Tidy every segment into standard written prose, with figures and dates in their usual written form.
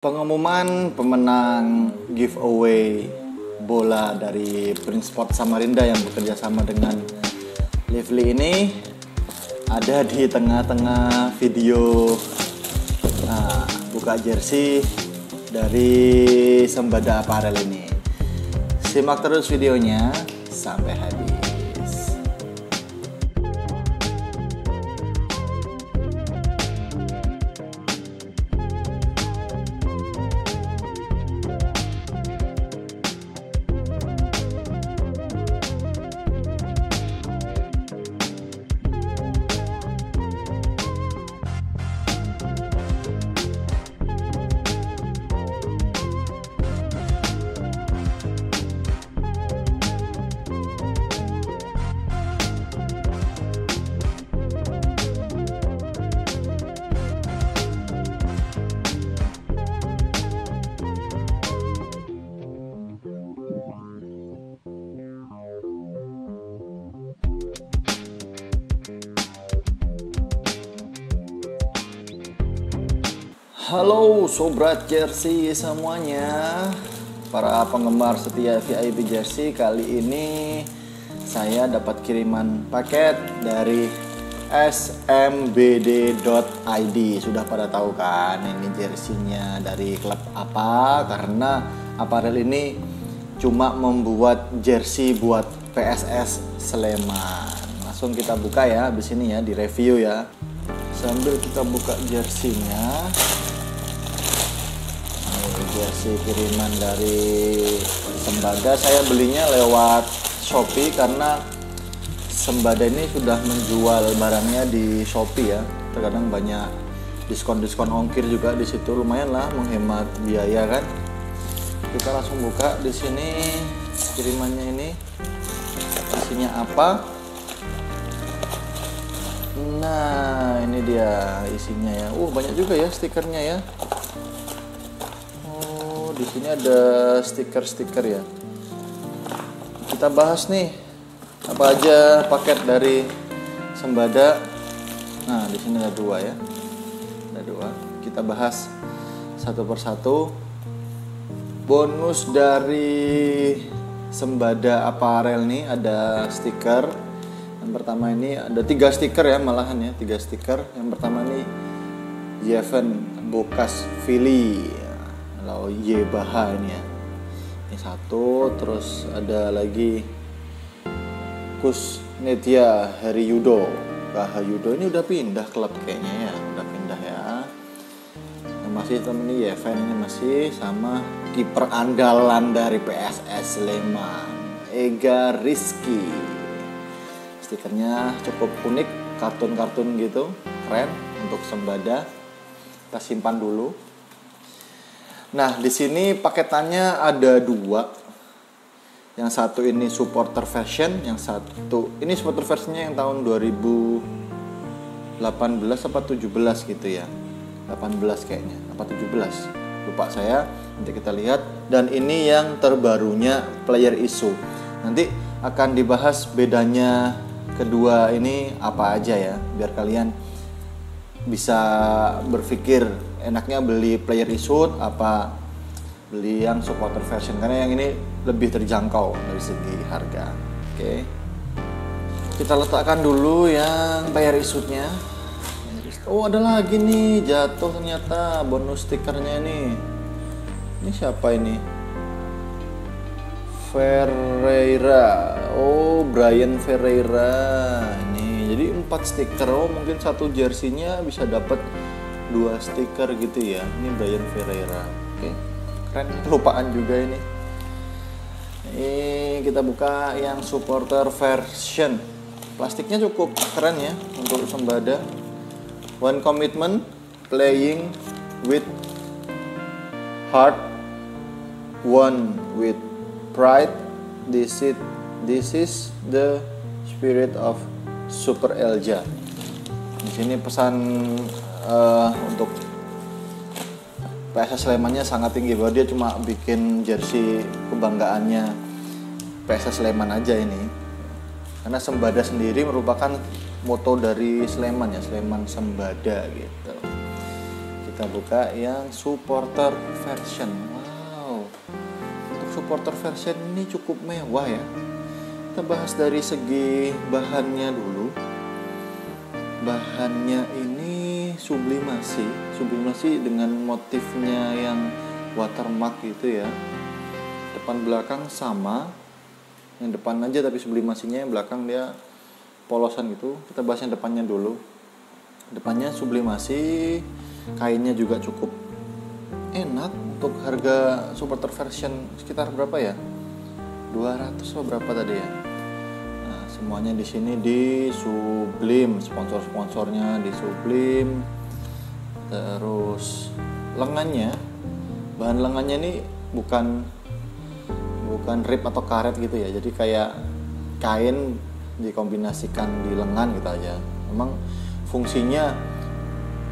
Pengumuman pemenang giveaway bola dari Prince Sport Samarinda yang bekerja sama dengan Lively ini ada di tengah-tengah video buka jersey dari Sembada Apparel ini. Simak terus videonya sampai habis. Halo Sobat Jersey semuanya, para penggemar setia VIP Jersey. Kali ini saya dapat kiriman paket dari SMBD.id. Sudah pada tahu kan ini jersinya dari klub apa? Karena Apparel ini cuma membuat jersey buat PSS Sleman. Langsung kita buka ya, habis ini ya, di review ya. Sambil kita buka jersinya. Jersey kiriman dari Sembada. Saya belinya lewat Shopee karena Sembada ini sudah menjual barangnya di Shopee ya. Terkadang banyak diskon-diskon ongkir juga di situ, lumayan lah menghemat biaya kan. Kita langsung buka di sini kirimannya ini. Isinya apa? Nah, ini dia isinya ya. Banyak juga ya stikernya ya. Di sini ada stiker-stiker ya. Kita bahas nih apa aja paket dari Sembada. Nah, di sini ada dua ya. Ada dua. Kita bahas satu persatu. Bonus dari Sembada Apparel nih ada stiker. Yang pertama ini ada 3 stiker ya, malahan ya, 3 stiker. Yang pertama nih Jeven Bokas Fili. Kalau Yebaha ini ya, ini satu. Terus ada lagi Kusnetia Hariyudo. Yudo ini udah pindah klub kayaknya ya, udah pindah ya. Yang masih temen ini Yeven ini masih sama kiper andalan dari PSS Sleman, Ega Rizky. Stikernya cukup unik, kartun-kartun gitu, keren untuk Sembada. Kita simpan dulu. Nah, di sini paketannya ada 2. Yang satu ini supporter version, yang satu ini supporter versionnya yang tahun 2018 apa 17 gitu ya. 18 kayaknya, apa 17. Lupa saya, nanti kita lihat. Dan ini yang terbarunya player issue. Nanti akan dibahas bedanya kedua ini apa aja ya, biar kalian bisa berpikir enaknya beli player issue apa beli yang supporter version, karena yang ini lebih terjangkau dari segi harga. Oke. Kita letakkan dulu yang player issue-nya. Ada lagi nih, jatuh ternyata bonus stikernya nih. Ini siapa ini? Ferreira. Brian Ferreira. Ini jadi 4 stiker. Mungkin satu jersinya bisa dapat 2 stiker gitu ya. Ini Brian Ferreira. Oke. Keren, kelupaan juga ini. Ini kita buka yang supporter version. Plastiknya cukup keren ya untuk Sembada. One commitment, playing with heart, one with pride. This is the spirit of Super Elja. Di sini pesan untuk PSS Slemannya sangat tinggi, bahwa dia cuma bikin jersey kebanggaannya PSS Sleman aja ini. Karena Sembada sendiri merupakan moto dari Sleman ya, Sleman Sembada gitu. Kita kita buka yang supporter version. Wow, untuk supporter version ini cukup mewah ya. Kita bahas dari segi bahannya dulu. Bahannya ini sublimasi dengan motifnya yang watermark gitu ya. Depan belakang sama, yang depan aja tapi sublimasinya, yang belakang dia polosan gitu. Kita bahas yang depannya dulu. Depannya sublimasi, kainnya juga cukup enak. Untuk harga supporter version sekitar berapa ya? 200 atau berapa tadi ya? Nah, semuanya di sini di Sublime, sponsor-sponsornya di Sublime. Terus lengannya, bahan lengannya ini bukan rib atau karet gitu ya. Jadi kayak kain dikombinasikan di lengan gitu aja. Memang fungsinya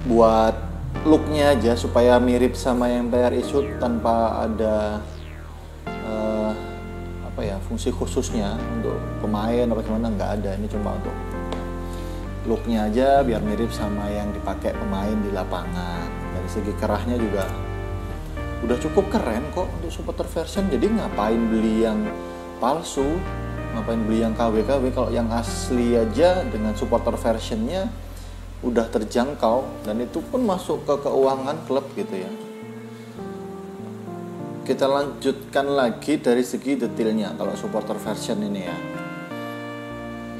buat looknya aja supaya mirip sama yang PRI Suit tanpa ada fungsi khususnya untuk pemain apa gimana, nggak ada. Ini cuma untuk looknya aja biar mirip sama yang dipakai pemain di lapangan. Dari segi kerahnya juga udah cukup keren kok untuk supporter version. Jadi ngapain beli yang palsu, ngapain beli yang KW kalau yang asli aja dengan supporter versionnya udah terjangkau, dan itu pun masuk ke keuangan klub gitu ya. Kita lanjutkan lagi dari segi detailnya. Kalau supporter version ini ya,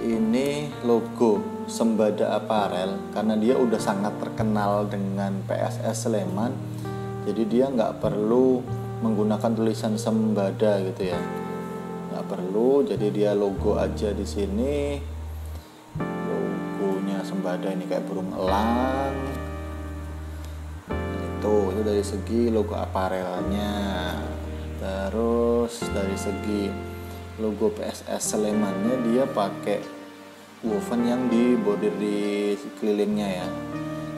ini logo Sembada Apparel, karena dia udah sangat terkenal dengan PSS Sleman, jadi dia nggak perlu menggunakan tulisan Sembada gitu ya, nggak perlu. Jadi dia logo aja di sini, logonya Sembada ini kayak burung elang. Itu dari segi logo aparelnya. Terus dari segi logo PSS Slemannya, dia pakai woven yang di bordir di sekelilingnya ya.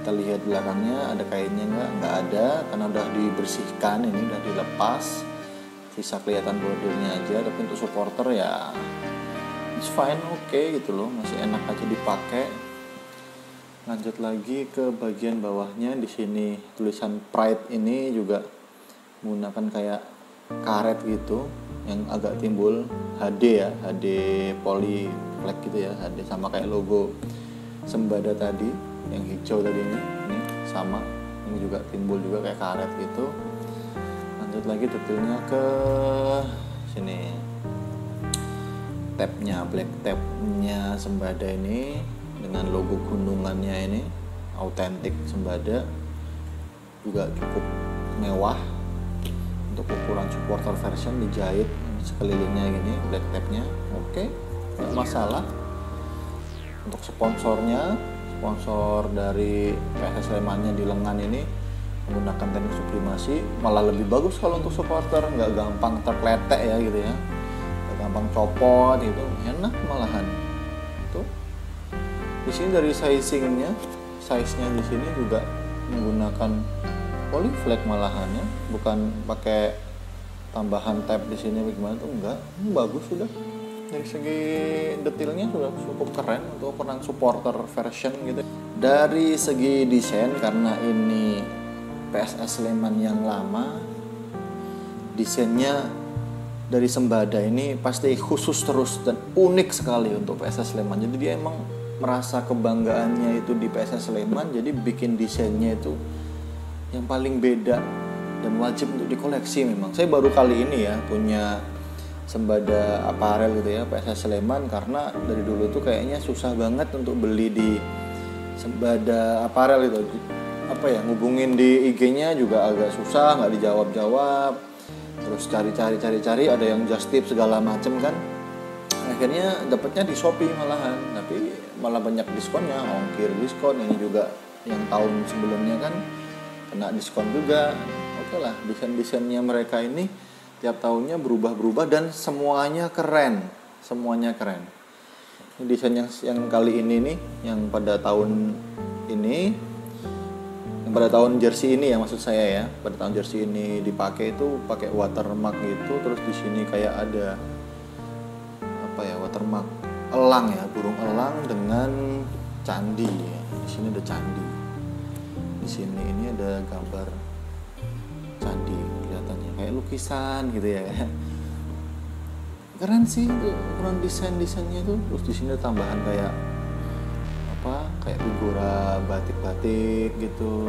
Kita lihat belakangnya ada kainnya nggak ada, karena udah dibersihkan, ini udah dilepas, sisa kelihatan bordirnya aja. Tapi untuk supporter ya it's fine, oke gitu loh, masih enak aja dipakai. Lanjut lagi ke bagian bawahnya, di sini tulisan Pride ini juga menggunakan kayak karet gitu yang agak timbul HD ya, HD poly flag gitu ya, HD sama kayak logo Sembada tadi yang hijau tadi ini sama, ini juga timbul juga kayak karet gitu. Lanjut lagi detailnya ke sini, tabnya, black tabnya Sembada ini dengan logo gunungannya ini, autentik Sembada, juga cukup mewah. Untuk ukuran supporter version dijahit sekelilingnya gini, black tabnya oke, nggak masalah. Untuk sponsornya, sponsor dari PSS Slemannya di lengan ini menggunakan teknik sublimasi, malah lebih bagus kalau untuk supporter, nggak gampang terpletek ya gitu ya, nggak gampang copot gitu, enak malahan. Tuh di sini dari size-nya di sini juga menggunakan poly flag malahannya, bukan pakai tambahan tab di sini bagaimana tuh, enggak, bagus sudah. Dari segi detailnya sudah cukup keren untuk ukuran supporter version gitu. Dari segi desain, karena ini PSS Sleman yang lama, desainnya dari Sembada ini pasti khusus terus dan unik sekali untuk PSS Sleman. Jadi dia emang merasa kebanggaannya itu di PSS Sleman, jadi bikin desainnya itu yang paling beda dan wajib untuk dikoleksi. Memang saya baru kali ini ya punya Sembada Apparel gitu ya, PSS Sleman, karena dari dulu tuh kayaknya susah banget untuk beli di Sembada Apparel gitu. Apa ya, ngubungin di IG-nya juga agak susah, nggak dijawab-jawab. Terus cari, ada yang just tip segala macem kan. Akhirnya dapatnya di Shopee malahan, tapi malah banyak diskonnya, ongkir diskon. Ini juga yang tahun sebelumnya kan kena diskon juga. Oke lah, desain-desainnya mereka ini tiap tahunnya berubah-berubah dan semuanya keren. Ini desain yang kali ini nih, yang pada tahun ini, yang pada tahun jersey ini ya maksud saya ya. Pada tahun jersey ini dipakai itu pakai watermark gitu, terus di sini kayak ada watermark elang ya, burung elang dengan candi ya. Di sini ada candi. Di sini ini ada gambar candi, kelihatannya kayak lukisan gitu ya. Keren sih ukuran desainnya tuh. Terus di sini tambahan kayak kayak figura batik-batik gitu.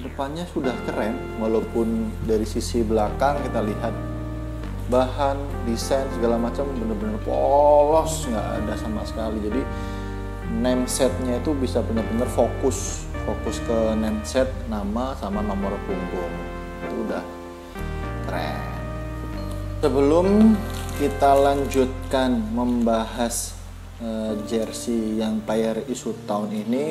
Depannya sudah keren, walaupun dari sisi belakang kita lihat bahan, desain segala macam bener-bener polos, nggak ada sama sekali. Jadi name setnya itu bisa bener-bener fokus ke name set, nama sama nomor punggung. Itu udah keren. Sebelum kita lanjutkan membahas jersey yang player issue tahun ini,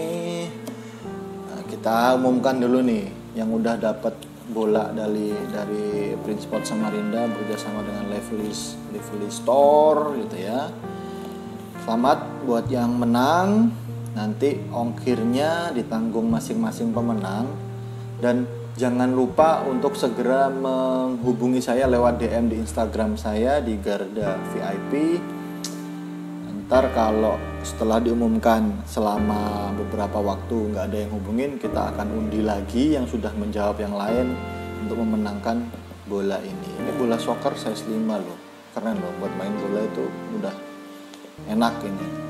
kita umumkan dulu nih yang udah dapat bola dari Prince Sport Samarinda bekerjasama dengan Lively Store gitu ya. Selamat buat yang menang, nanti ongkirnya ditanggung masing-masing pemenang. Dan jangan lupa untuk segera menghubungi saya lewat DM di Instagram saya di Garda VIP. Ntar kalau setelah diumumkan selama beberapa waktu nggak ada yang hubungin, kita akan undi lagi yang sudah menjawab yang lain untuk memenangkan bola ini. Ini bola soccer size 5 loh, keren loh, buat main bola itu udah enak ini.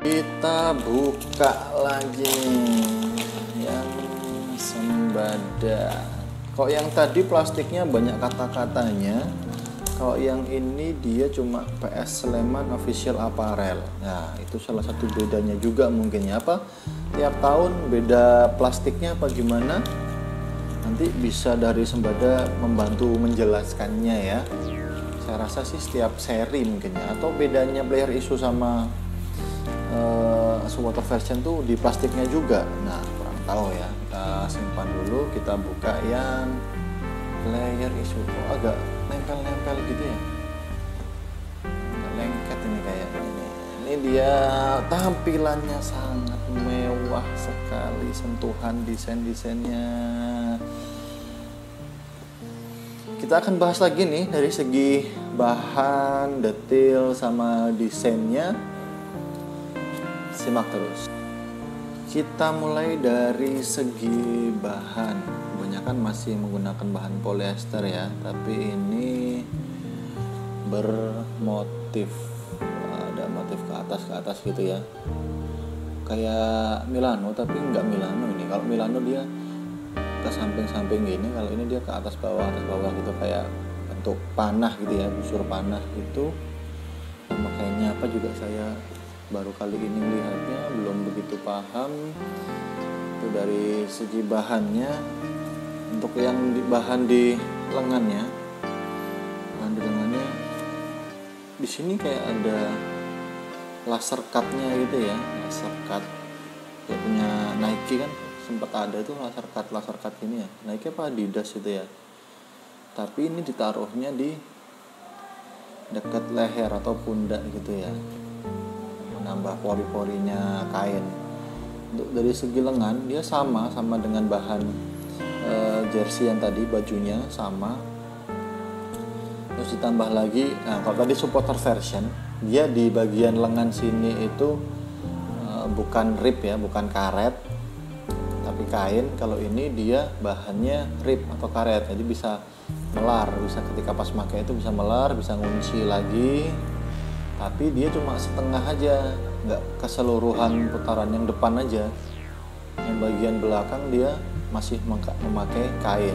Kita buka lagi yang Sembada. Kok yang tadi plastiknya banyak kata-katanya, kalau yang ini dia cuma PS Sleman Official Apparel. Nah, itu salah satu bedanya juga mungkin ya. Apa tiap tahun beda plastiknya apa gimana? Nanti bisa dari Sembada membantu menjelaskannya ya. Saya rasa sih setiap seri mungkin ya. Atau bedanya player issue sama water version tuh di plastiknya juga. Nah, kurang tahu ya. Kita simpan dulu, kita buka yang player issue. Kok agak nempel-nempel gitu ya, agak lengket ini kayaknya. Ini dia tampilannya sangat mewah sekali, sentuhan desain-desainnya. Kita akan bahas lagi nih dari segi bahan, detail sama desainnya. Simak terus. Kita mulai dari segi bahan. Kebanyakan masih menggunakan bahan polyester ya, tapi ini bermotif, ada motif ke atas gitu ya, kayak Milano tapi nggak Milano ini. Kalau Milano dia ke samping gini, kalau ini dia ke atas bawah gitu, kayak bentuk panah gitu ya, busur panah gitu. Makanya apa juga saya baru kali ini melihatnya, belum begitu paham. Itu dari segi bahannya. Untuk yang bahan di lengannya, di sini kayak ada laser cutnya gitu ya, laser cut kayak punya Nike kan, sempat ada tuh laser cut ini ya, Nike apa Adidas itu ya. Tapi ini ditaruhnya di dekat leher atau pundak gitu ya, menambah pori-porinya kain. Untuk dari segi lengan dia sama dengan bahan jersey yang tadi, bajunya sama. Terus ditambah lagi, nah kalau tadi supporter version dia di bagian lengan sini itu bukan rib ya, bukan karet tapi kain. Kalau ini dia bahannya rib atau karet, jadi bisa melar, bisa ketika pas pakai itu bisa melar, bisa ngunci lagi. Tapi dia cuma setengah aja, nggak keseluruhan putaran, yang depan aja. Yang bagian belakang dia masih memakai kain,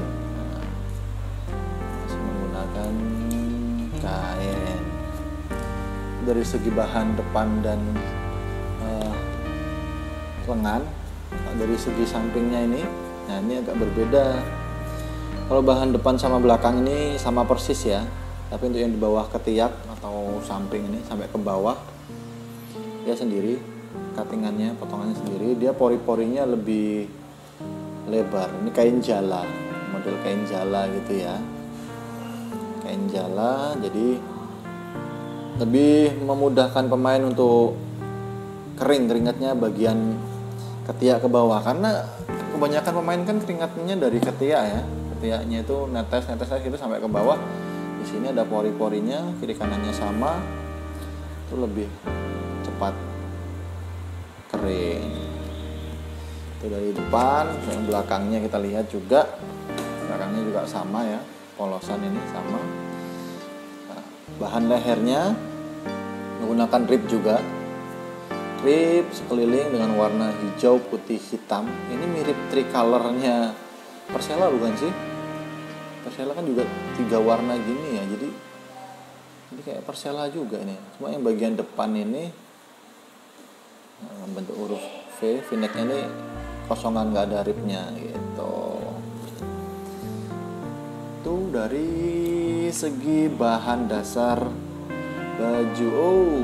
masih menggunakan kain. Dari segi bahan depan dan lengan, dari segi sampingnya ini, nah ini agak berbeda. Kalau bahan depan sama belakang ini sama persis ya, tapi untuk yang di bawah ketiak atau samping ini sampai ke bawah dia sendiri, cuttingannya, potongannya sendiri. Dia pori-porinya lebih lebar. Ini kain jala, model kain jala gitu ya, kain jala, jadi lebih memudahkan pemain untuk keringatnya bagian ketiak ke bawah, karena kebanyakan pemain kan keringatnya dari ketiak ya, ketiaknya itu netes gitu sampai ke bawah. Di sini ada pori-porinya, kiri kanannya sama, itu lebih cepat kering. Itu dari depan. Yang belakangnya kita lihat juga, belakangnya juga sama ya, polosan ini sama. Nah, bahan lehernya menggunakan rib juga, rib sekeliling dengan warna hijau, putih, hitam. Ini mirip tricolornya Persela bukan sih? Persela kan juga 3 warna gini ya, jadi kayak Persela juga ini. Cuma yang bagian depan ini bentuk huruf V, V-necknya ini kosongan, nggak ada ribnya gitu. Itu dari segi bahan dasar baju. Oh,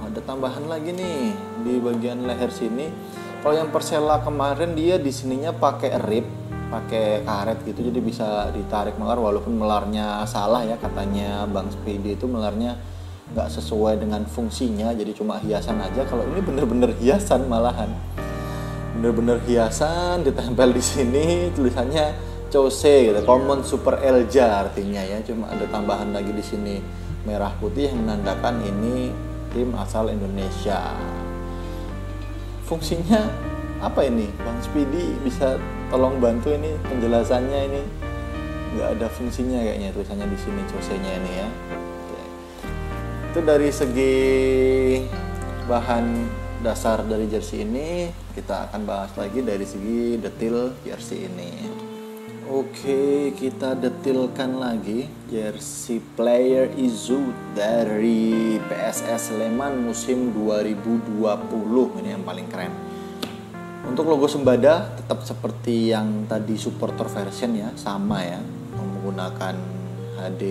ada tambahan lagi nih di bagian leher sini. Kalau yang Persela kemarin dia di sininya pakai rib, pakai karet gitu, jadi bisa ditarik melar, walaupun melarnya salah ya, katanya Bang Speedy itu melarnya nggak sesuai dengan fungsinya, jadi cuma hiasan aja. Kalau ini bener-bener hiasan, malahan bener-bener hiasan, ditempel di sini tulisannya Chose gitu, Common Super Elja artinya ya. Cuma ada tambahan lagi di sini merah putih yang menandakan ini tim asal Indonesia. Fungsinya apa ini? Bang Speedy bisa tolong bantu ini penjelasannya, ini nggak ada fungsinya kayaknya tulisannya di sini Chose-nya ini ya. Oke. Itu dari segi bahan dasar dari jersey ini. Kita akan bahas lagi dari segi detail jersey ini. Oke, kita detailkan lagi jersey player Izu dari PSS Sleman musim 2020. Ini yang paling keren. Untuk logo Sembada tetap seperti yang tadi supporter version ya, sama ya, menggunakan HD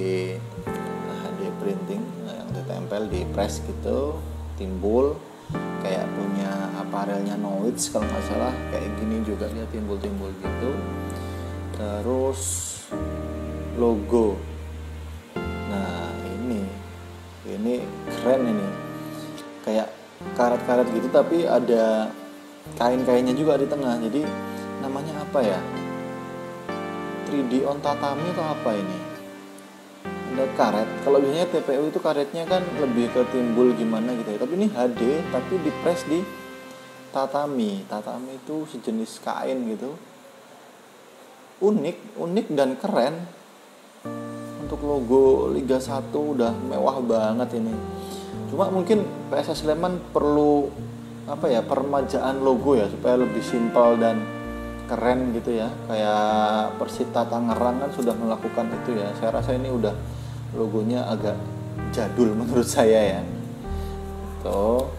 printing yang ditempel di press gitu, timbul kayak punya aparelnya Knowledge kalau nggak salah, kayak gini juga dia timbul-timbul gitu. Terus logo, nah ini keren, ini kayak karet-karet gitu tapi ada kain-kainnya juga di tengah. Jadi namanya apa ya, 3D on tatami atau apa ini, ada karet. Kalau biasanya TPU itu karetnya kan lebih ke timbul gimana gitu ya, tapi ini HD tapi di press di tatami itu sejenis kain gitu. Unik dan keren. Untuk logo Liga 1 udah mewah banget ini. Cuma mungkin PSS Sleman perlu peremajaan logo ya, supaya lebih simpel dan keren gitu ya. Kayak Persita Tangerang kan sudah melakukan itu ya. Saya rasa ini udah logonya agak jadul menurut saya ya. Tuh.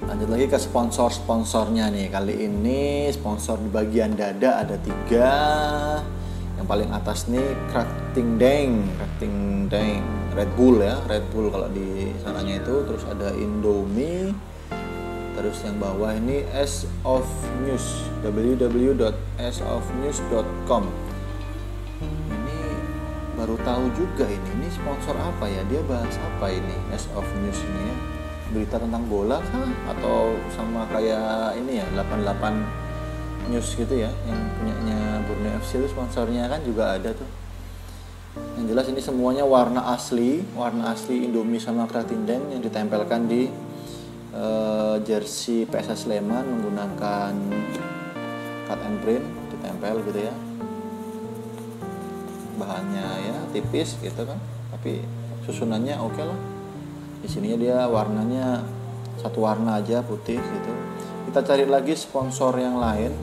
Lanjut lagi ke sponsor-sponsornya nih. Kali ini sponsor di bagian dada ada 3. Yang paling atas nih Krating Deng, Red Bull ya, Red Bull kalau di sananya itu. Terus ada Indomie. Terus yang bawah ini S of News, www.sofnews.com. Ini baru tahu juga ini sponsor apa ya? Dia bahas apa ini S of News ini ya? Berita tentang bola kah? Atau sama kayak ini ya 88 News gitu ya, yang punyanya Borneo FC itu sponsornya kan juga ada tuh. Yang jelas ini semuanya warna asli Indomie sama Krating Deng yang ditempelkan di jersey PSS Sleman menggunakan cut and print, ditempel gitu ya. Bahannya ya tipis gitu kan, tapi susunannya oke lah. Di sininya dia warnanya satu warna aja, putih gitu. Kita cari lagi sponsor yang lain.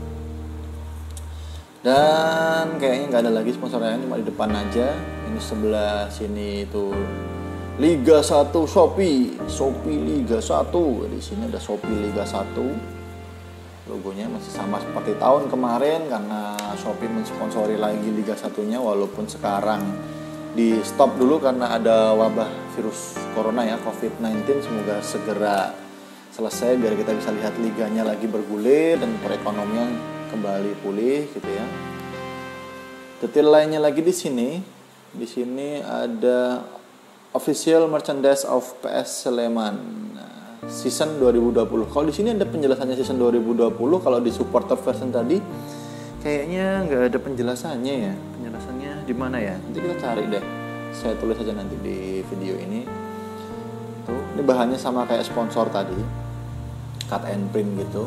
Dan kayaknya nggak ada lagi sponsor yang lain, cuma di depan aja. Ini sebelah sini itu Liga 1 Shopee Liga 1. Di sini ada Shopee Liga 1. Logonya masih sama seperti tahun kemarin karena Shopee mensponsori lagi Liga 1-nya, walaupun sekarang di stop dulu karena ada wabah virus corona ya, COVID-19. Semoga segera selesai biar kita bisa lihat liganya lagi bergulir dan perekonomian kembali pulih gitu ya. Detail lainnya lagi di sini. Di sini ada official merchandise of PS Sleman season 2020. Kalau di sini ada penjelasannya season 2020, kalau di supporter version tadi kayaknya nggak ada penjelasannya ya. Penjelasannya di mana ya? Nanti kita cari deh. Saya tulis aja nanti di video ini. Tuh, ini bahannya sama kayak sponsor tadi. Cut and print gitu.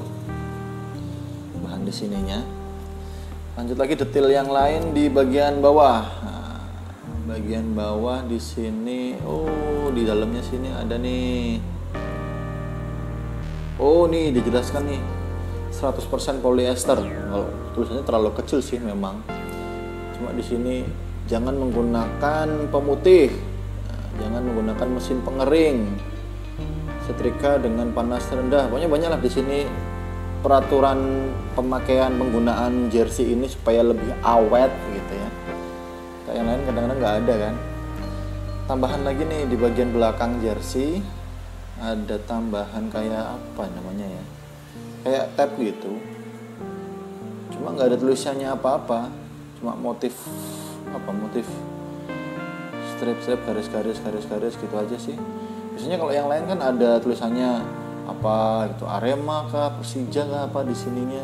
Bahan di sininya. Lanjut lagi detail yang lain di bagian bawah. Nah, bagian bawah di sini, di dalamnya sini ada nih. Nih dijelaskan nih 100% polyester. Kalau tulisannya terlalu kecil sih memang. Cuma di sini jangan menggunakan pemutih. Jangan menggunakan mesin pengering. Setrika dengan panas rendah. Pokoknya banyak lah di sini peraturan pemakaian penggunaan jersey ini supaya lebih awet gitu ya. Kayak yang lain kadang-kadang nggak ada kan. Tambahan lagi nih di bagian belakang jersey ada tambahan kayak apa namanya ya? Kayak tab gitu. Cuma nggak ada tulisannya apa-apa. Cuma motif strip garis gitu aja sih. Biasanya kalau yang lain kan ada tulisannya apa gitu, Arema kah, Persija kah, apa di sininya.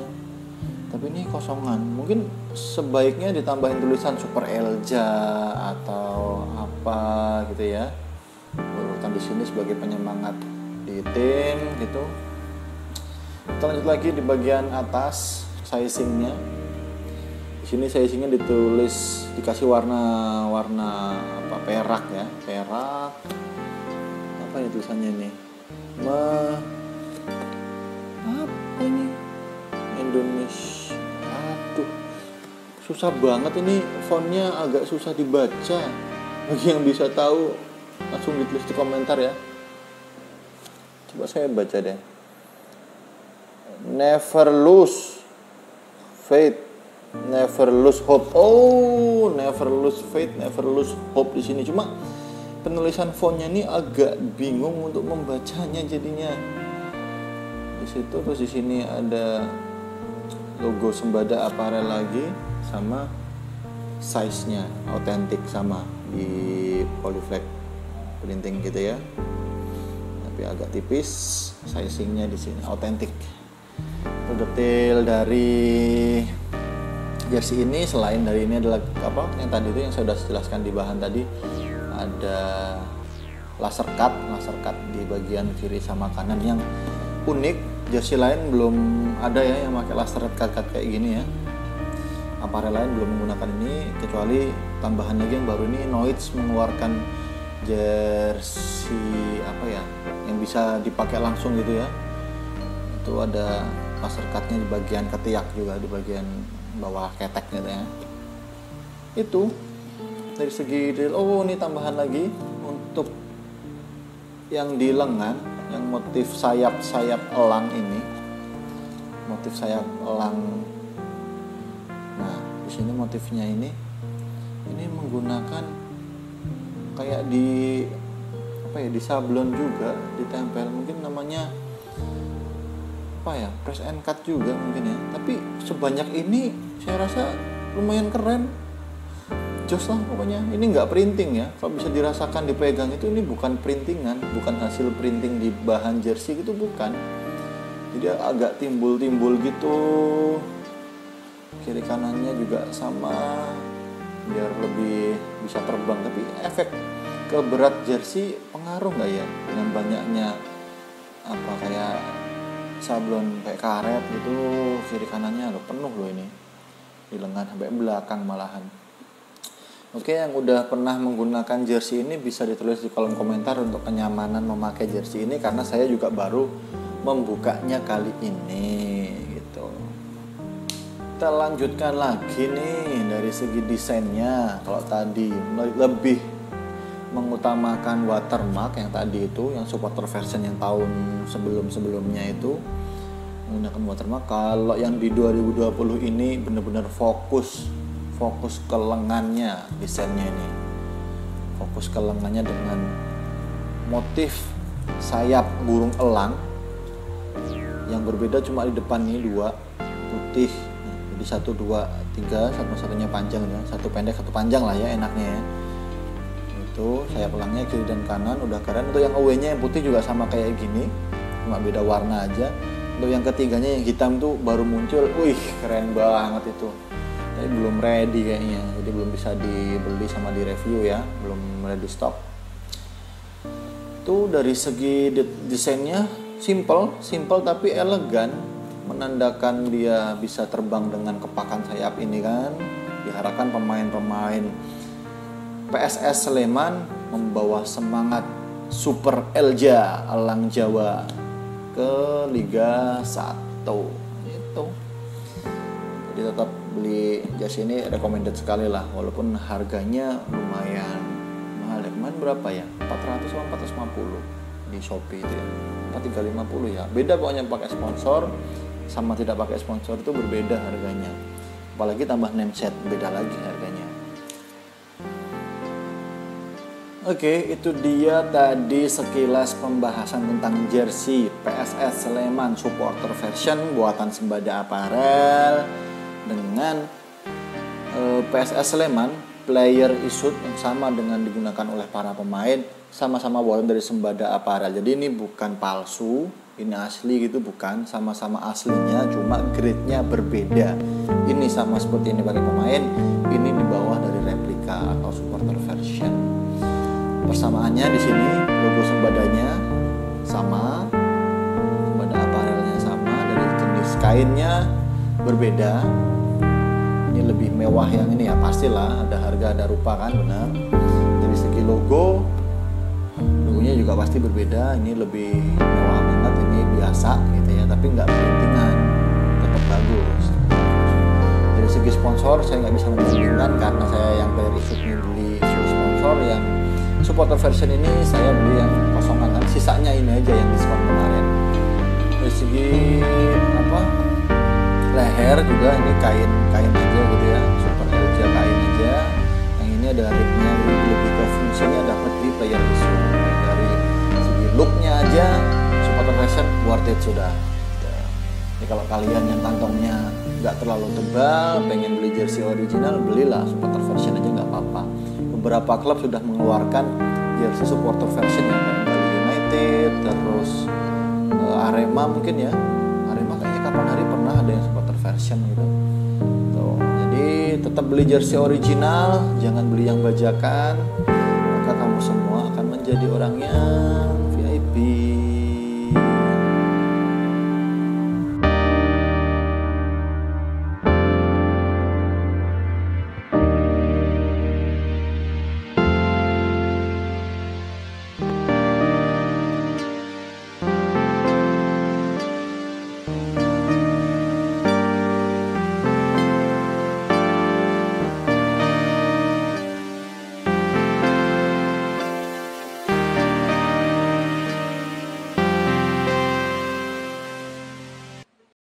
Tapi ini kosongan. Mungkin sebaiknya ditambahin tulisan Super Elja atau apa gitu ya. Urutan di sini sebagai penyemangat di tim gitu. Kita lanjut lagi di bagian atas sizingnya. Di sini sizingnya dikasih warna apa, perak ya, perak. Apa ini tulisannya nih? Apa ini? Indonesia. Aduh, susah banget ini, fontnya agak susah dibaca. Bagi yang bisa tahu langsung ditulis di komentar ya. Coba saya baca deh. Never lose faith, never lose hope. Never lose faith, never lose hope di sini. Cuma penulisan fontnya ini agak bingung untuk membacanya jadinya. Di situ terus di sini ada logo Sembada Apparel lagi sama size-nya autentik sama di polyflex printing gitu ya. Tapi agak tipis, sizingnya di sini autentik. Detail dari jersey ini selain dari ini adalah apa yang tadi itu yang saya sudah jelaskan di bahan tadi, ada laser cut di bagian kiri sama kanan yang unik. Jersey lain belum ada ya yang pakai laser cut kayak gini ya. Apparel lain belum menggunakan ini, kecuali tambahan lagi yang baru ini, Noits mengeluarkan jersey apa ya yang bisa dipakai langsung gitu ya. Itu ada laser cutnya di bagian ketiak juga, di bagian bawah ketek gitu ya. Itu dari segi detail. Ini tambahan lagi untuk yang di lengan, yang motif sayap elang ini, motif sayap elang. Nah, di sini motifnya ini menggunakan kayak di di sablon juga ditempel, mungkin namanya apa ya, press and cut juga mungkin ya. Tapi sebanyak ini saya rasa lumayan keren. Jos lah pokoknya. Ini nggak printing ya. Kalau bisa dirasakan dipegang itu, ini bukan printingan, bukan hasil printing di bahan jersey gitu, bukan. Jadi agak timbul-timbul gitu. Kiri kanannya juga sama, biar lebih bisa terbang. Tapi efek ke berat jersey pengaruh nggak ya dengan banyaknya apa kayak sablon kayak karet gitu. Kiri kanannya penuh loh ini di lengan sampai belakang malahan. Oke, yang udah pernah menggunakan jersey ini bisa ditulis di kolom komentar untuk kenyamanan memakai jersey ini, karena saya juga baru membukanya kali ini gitu. Kita lanjutkan lagi nih dari segi desainnya. Kalau tadi lebih mengutamakan watermark yang tadi itu, yang supporter version yang tahun sebelum-sebelumnya itu menggunakan watermark. Kalau yang di 2020 ini benar-benar fokus ke lengannya, desainnya ini fokus ke lengannya dengan motif sayap burung elang yang berbeda, cuma di depan ini 2 putih, Jadi 1, 2, 3, satunya panjang ya, satu pendek satu panjang lah ya enaknya ya. Itu sayap elangnya kiri dan kanan udah keren. Untuk yang away-nya yang putih juga sama kayak gini, cuma beda warna aja. Untuk yang ketiganya yang hitam tuh baru muncul, wih keren banget itu. Tapi belum ready kayaknya, jadi belum bisa dibeli sama di review ya, belum ready stock. Itu dari segi desainnya simple tapi elegan, menandakan dia bisa terbang dengan kepakan sayap ini kan. Diharapkan pemain-pemain PSS Sleman membawa semangat Super Elja Elang Jawa ke Liga 1 gitu. Jadi tetap beli jersey ini recommended sekali lah, walaupun harganya lumayan mahal ya. Kemarin berapa ya? 400 atau 450 di Shopee itu ya. 350 ya. Beda pokoknya pakai sponsor sama tidak pakai sponsor itu berbeda harganya. Apalagi tambah name set, beda lagi harganya. Oke, itu dia tadi sekilas pembahasan tentang jersey PSS Sleman supporter version buatan Sembada Apparel dengan PSS Sleman player issued yang sama dengan digunakan oleh para pemain, sama-sama buatan dari Sembada Apparel. Jadi ini bukan palsu, ini asli gitu, bukan, sama-sama aslinya, cuma grade-nya berbeda. Ini sama seperti ini pakai pemain, ini di bawah dari replika atau supporter version. Persamaannya di sini logo Sembadanya sama, Sembada Apparelnya sama, dari jenis kainnya berbeda. Ini lebih mewah yang ini ya, pastilah ada harga ada rupa kan, benar. Dari segi logonya juga pasti berbeda. Ini lebih mewah banget, ini biasa gitu ya, tapi nggak belintingan, tetap bagus. Dari segi sponsor saya nggak bisa membandingkan karena saya yang player issued beli sponsor. Yang supporter version ini saya beli yang kosongan kan, sisanya ini aja yang diskon kemarin. Dari segi leher juga ini kain aja gitu ya, Super Elja kain aja. Yang ini ada ribnya, lebih ke fungsinya dapat di player issue. Dari segi looknya aja supporter version worth it sudah. Jadi kalau kalian yang kantongnya nggak terlalu tebal, pengen beli jersey original, belilah supporter version aja nggak apa-apa. Beberapa klub sudah mengeluarkan jersey supporter version ya, kayak Bali United, terus Arema mungkin ya. Arema kayaknya kapan hari pernah ada yang supporter version gitu. Tuh, jadi tetap beli jersey original, jangan beli yang bajakan, maka kamu semua akan menjadi orang yang VIP.